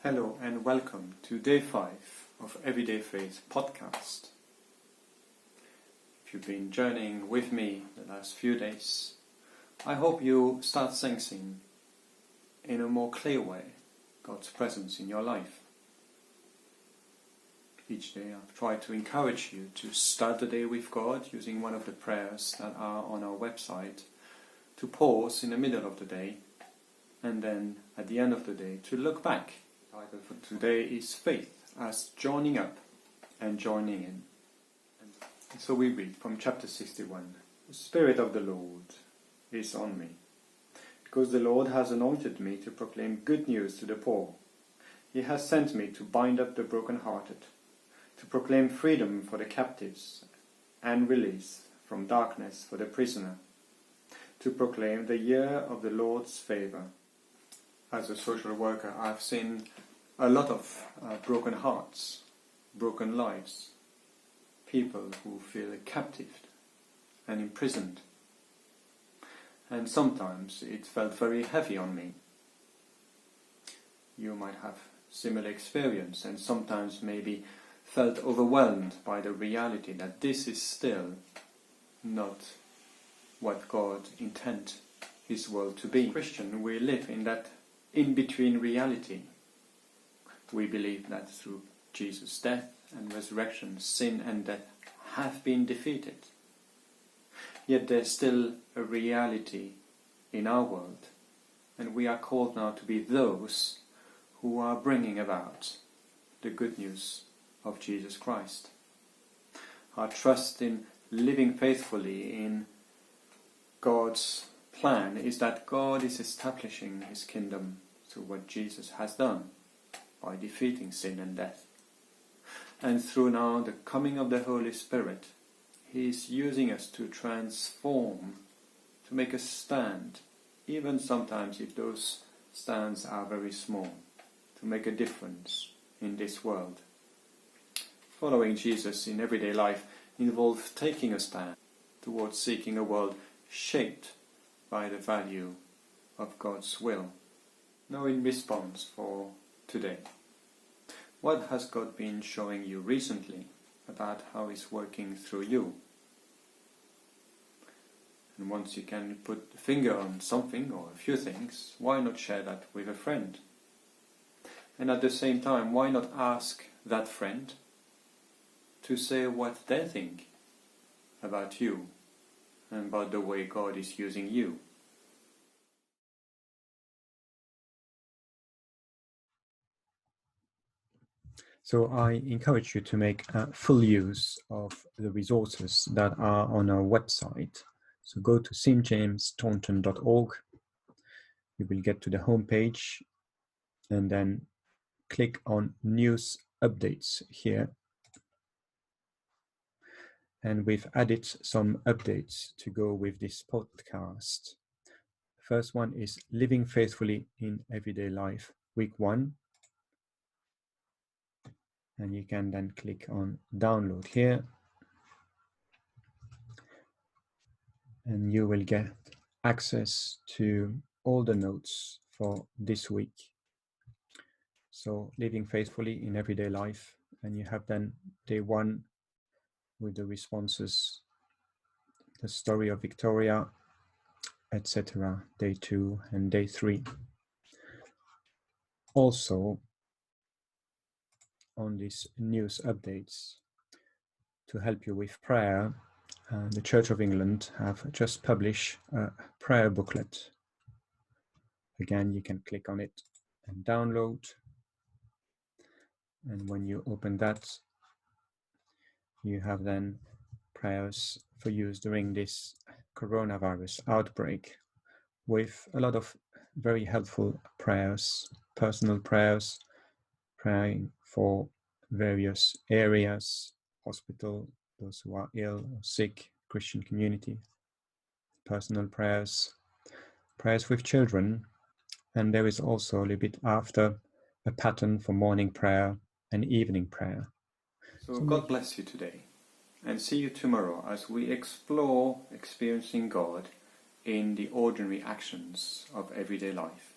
Hello and welcome to day 5 of Everyday Faith podcast. If you've been journeying with me the last few days, I hope you start sensing in a more clear way God's presence in your life. Each day I've tried to encourage you to start the day with God using one of the prayers that are on our website, to pause in the middle of the day, and then at the end of the day to look back. The title for today is Faith as Joining Up and Joining In. And so we read from chapter 61. The Spirit of the Lord is on me, because the Lord has anointed me to proclaim good news to the poor. He has sent me to bind up the brokenhearted, to proclaim freedom for the captives and release from darkness for the prisoner, to proclaim the year of the Lord's favour. As a social worker, I've seen a lot of broken hearts, broken lives, people who feel captive and imprisoned. And sometimes it felt very heavy on me. You might have similar experience and sometimes maybe felt overwhelmed by the reality that this is still not what God intended His world to be. Christian, we live in that in-between reality. We believe that through Jesus' death and resurrection, sin and death have been defeated. Yet there's still a reality in our world, and we are called now to be those who are bringing about the good news of Jesus Christ. Our trust in living faithfully in God's plan is that God is establishing His kingdom through what Jesus has done by defeating sin and death. And through now the coming of the Holy Spirit, He is using us to transform, to make a stand, even sometimes if those stands are very small, to make a difference in this world. Following Jesus in everyday life involves taking a stand towards seeking a world shaped by the value of God's will. Now in response for today, what has God been showing you recently about how He's working through you? And once you can put the finger on something or a few things, why not share that with a friend? And at the same time, why not ask that friend to say what they think about you and about the way God is using you? So I encourage you to make full use of the resources that are on our website. So go to stjamestaunton.org. You will get to the home page and then click on News Updates here. And we've added some updates to go with this podcast. The first one is Living Faithfully in Everyday Life, Week 1. And you can then click on download here, and you will get access to all the notes for this week. So living faithfully in everyday life, and you have then day 1 with the responses, the story of Victoria, etc. Day 2 and day 3. Also on these news updates, to help you with prayer, the Church of England have just published a prayer booklet. Again, you can click on it and download. And when you open that, you have then prayers for use during this coronavirus outbreak, with a lot of very helpful prayers, personal prayers, praying for various areas, hospital, those who are ill or sick, Christian community, personal prayers, prayers with children, and there is also a little bit after a pattern for morning prayer and evening prayer. So God bless you today, and see you tomorrow as we explore experiencing God in the ordinary actions of everyday life.